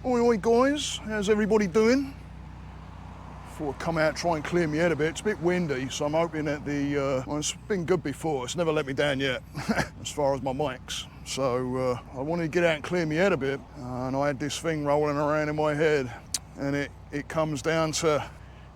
Oi, oi guys, how's everybody doing? Before I come out, try and clear my head a bit. It's a bit windy, so I'm hoping that well, it's been good before. It's never let me down yet, as far as my mics. So I wanted to get out and clear my head a bit, and I had this thing rolling around in my head, and it comes down to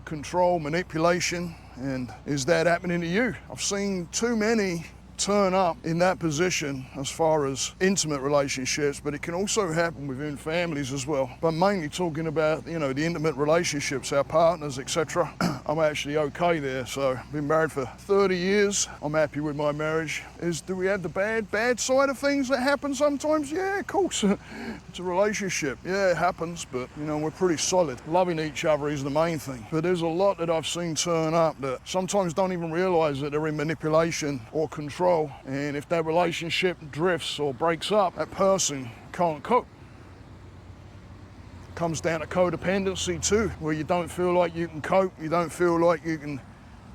control, manipulation, and is that happening to you? I've seen too many turn up in that position as far as intimate relationships, but it can also happen within families as well. But mainly talking about, you know, the intimate relationships, our partners, etc. I'm actually okay there. So been married for 30 years. I'm happy with my marriage. Do we have the bad side of things that happen sometimes? Yeah, of course. It's a relationship. Yeah, it happens, but you know, we're pretty solid. Loving each other is the main thing. But there's a lot that I've seen turn up that sometimes don't even realize that they're in manipulation or control. And if that relationship drifts or breaks up, that person can't cope. It comes down to codependency too, where you don't feel like you can cope, you don't feel like you can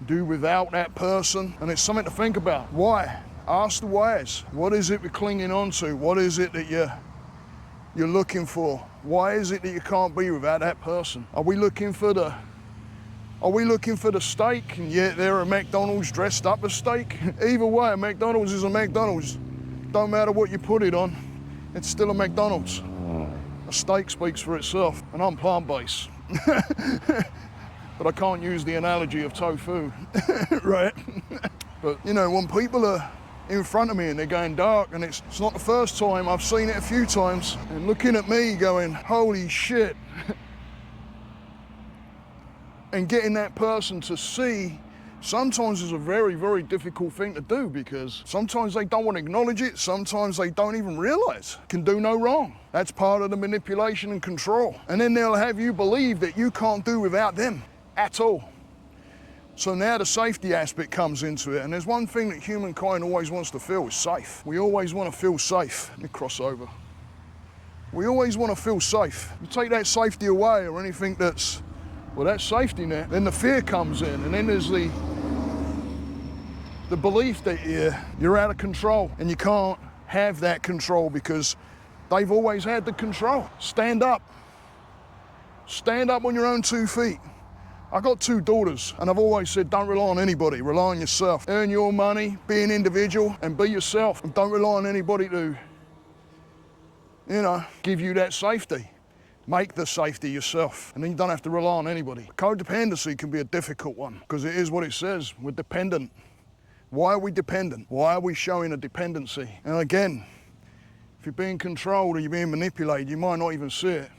do without that person. And it's something to think about. Why? Ask the whys. What is it we're clinging on to? What is it that you're looking for? Why is it that you can't be without that person? Are we looking for the steak, and yet they're a McDonald's dressed up as steak? Either way, a McDonald's is a McDonald's. Don't matter what you put it on, it's still a McDonald's. A steak speaks for itself, and I'm plant-based. But I can't use the analogy of tofu, right? But you know, when people are in front of me and they're going dark, and it's not the first time, I've seen it a few times, and looking at me going, holy shit. And getting that person to see sometimes is a very, very difficult thing to do, because sometimes they don't want to acknowledge it, sometimes they don't even realize it can do no wrong. That's part of the manipulation and control. And then they'll have you believe that you can't do without them at all. So now the safety aspect comes into it, and there's one thing that humankind always wants to feel is safe. We always want to feel safe. Let me cross over. We always want to feel safe. You take that safety away, or anything that's, well, that's safety net, then the fear comes in, and then there's the belief that you're out of control, and you can't have that control because they've always had the control. Stand up. Stand up on your own 2 feet. I've got 2 daughters, and I've always said, don't rely on anybody, rely on yourself. Earn your money, be an individual, and be yourself. And don't rely on anybody to, you know, give you that safety. Make the safety yourself, and then you don't have to rely on anybody. Codependency can be a difficult one, because it is what it says. We're dependent. Why are we dependent? Why are we showing a dependency? And again, if you're being controlled or you're being manipulated, you might not even see it.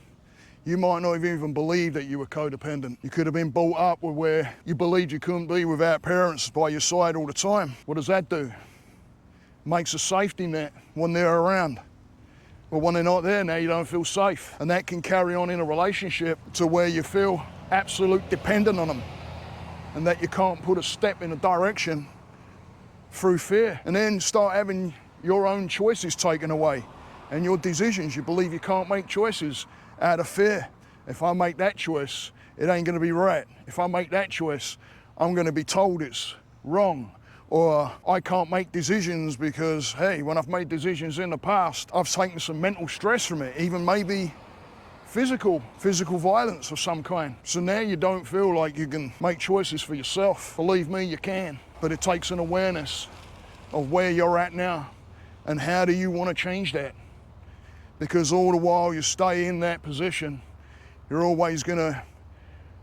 You might not have even believed that you were codependent. You could have been brought up where you believed you couldn't be without parents by your side all the time. What does that do? Makes a safety net when they're around. Well, when they're not there, now you don't feel safe. And that can carry on in a relationship to where you feel absolute dependent on them, and that you can't put a step in a direction through fear. And then start having your own choices taken away, and your decisions. You believe you can't make choices out of fear. If I make that choice, it ain't gonna be right. If I make that choice, I'm gonna be told it's wrong. Or I can't make decisions because, hey, when I've made decisions in the past, I've taken some mental stress from it, even maybe physical violence of some kind. So now you don't feel like you can make choices for yourself. Believe me, you can. But it takes an awareness of where you're at now, and how do you want to change that? Because all the while you stay in that position, you're always gonna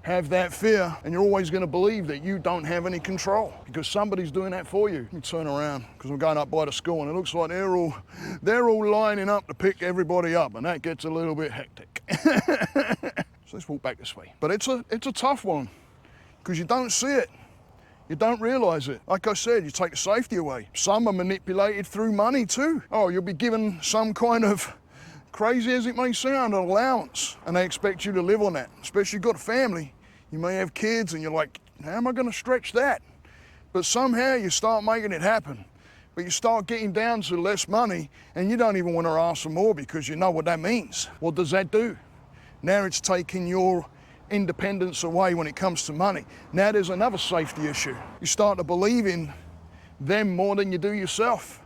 have that fear, and you're always going to believe that you don't have any control because somebody's doing that for you. Let me turn around, because I'm going up by the school, and it looks like they're all lining up to pick everybody up, and that gets a little bit hectic. So let's walk back this way. But it's a tough one, because you don't see it. You don't realize it. Like I said, you take the safety away. Some are manipulated through money too. Oh, you'll be given some kind of, crazy as it may sound, an allowance, and they expect you to live on that. Especially if you've got a family, you may have kids, and you're like, how am I gonna stretch that? But somehow you start making it happen. But you start getting down to less money, and you don't even want to ask for more because you know what that means. What does that do? Now it's taking your independence away when it comes to money. Now there's another safety issue. You start to believe in them more than you do yourself.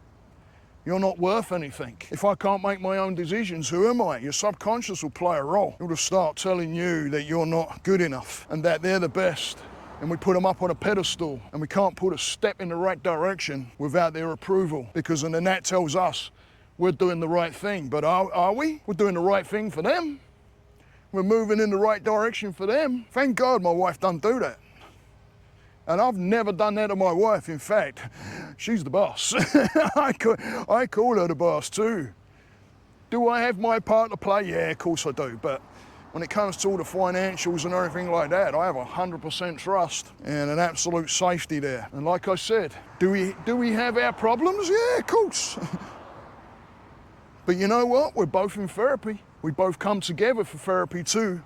You're not worth anything. If I can't make my own decisions, who am I? Your subconscious will play a role. It will start telling you that you're not good enough and that they're the best. And we put them up on a pedestal, and we can't put a step in the right direction without their approval, because then that tells us we're doing the right thing. But are we? We're doing the right thing for them. We're moving in the right direction for them. Thank God my wife doesn't do that. And I've never done that to my wife. In fact, she's the boss. I call her the boss too. Do I have my part to play? Yeah, of course I do. But when it comes to all the financials and everything like that, I have 100% trust and an absolute safety there. And like I said, do we have our problems? Yeah, of course. But you know what? We're both in therapy. We both come together for therapy too,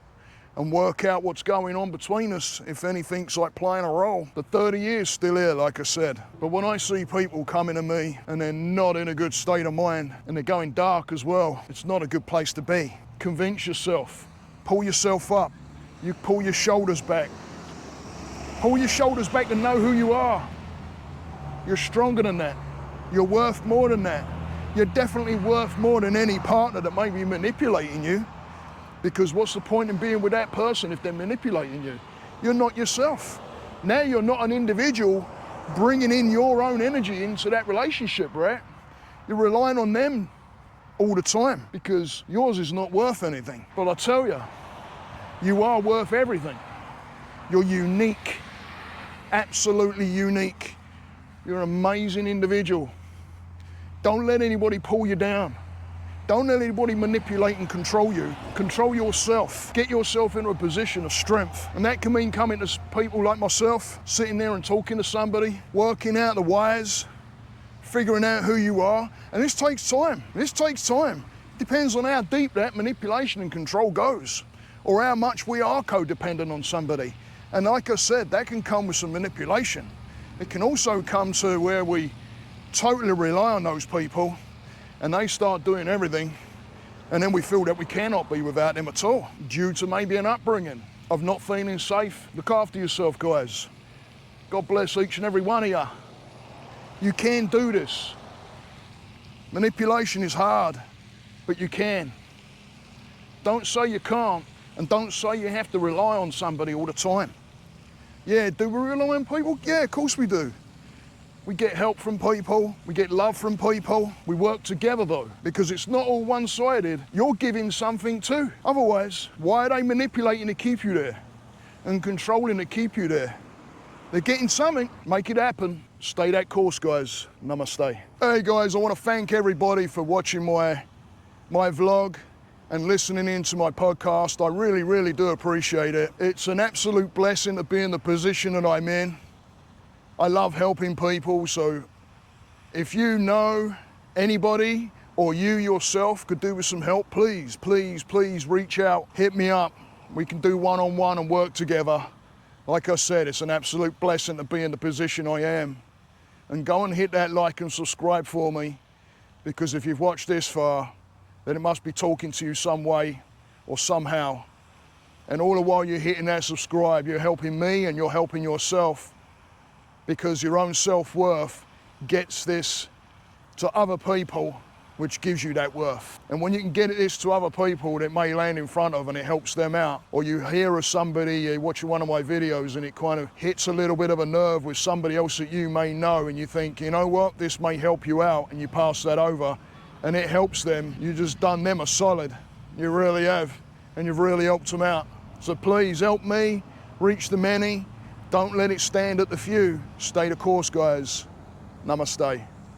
and work out what's going on between us, if anything's like playing a role. The 30 years still here, like I said. But when I see people coming to me and they're not in a good state of mind and they're going dark as well, it's not a good place to be. Convince yourself, pull yourself up, you pull your shoulders back. Pull your shoulders back to know who you are. You're stronger than that. You're worth more than that. You're definitely worth more than any partner that may be manipulating you. Because what's the point in being with that person if they're manipulating you? You're not yourself. Now you're not an individual bringing in your own energy into that relationship, right? You're relying on them all the time because yours is not worth anything. But I tell you, you are worth everything. You're unique, absolutely unique. You're an amazing individual. Don't let anybody pull you down. Don't let anybody manipulate and control you. Control yourself. Get yourself into a position of strength. And that can mean coming to people like myself, sitting there and talking to somebody, working out the whys, figuring out who you are. And this takes time. This takes time. Depends on how deep that manipulation and control goes, or how much we are codependent on somebody. And like I said, that can come with some manipulation. It can also come to where we totally rely on those people and they start doing everything, and then we feel that we cannot be without them at all, due to maybe an upbringing of not feeling safe. Look after yourself, guys. God bless each and every one of you. You can do this. Manipulation is hard, but you can. Don't say you can't, and don't say you have to rely on somebody all the time. Yeah, do we rely on people? Yeah, of course we do. We get help from people, we get love from people, we work together though, because it's not all one-sided. You're giving something too. Otherwise, why are they manipulating to keep you there and controlling to keep you there? They're getting something, make it happen. Stay that course, guys. Namaste. Hey guys, I want to thank everybody for watching my vlog and listening into my podcast. I really, really do appreciate it. It's an absolute blessing to be in the position that I'm in. I love helping people, so if you know anybody or you yourself could do with some help, please, please, please reach out, hit me up. We can do one-on-one and work together. Like I said, it's an absolute blessing to be in the position I am. And go and hit that like and subscribe for me, because if you've watched this far, then it must be talking to you some way or somehow. And all the while you're hitting that subscribe, you're helping me and you're helping yourself, because your own self-worth gets this to other people, which gives you that worth. And when you can get this to other people that may land in front of and it helps them out, or you hear of somebody watching one of my videos and it kind of hits a little bit of a nerve with somebody else that you may know, and you think, you know what, this may help you out, and you pass that over and it helps them, you just done them a solid. You really have, and you've really helped them out. So please help me reach the many. Don't let it stand at the few. Stay the course, guys. Namaste.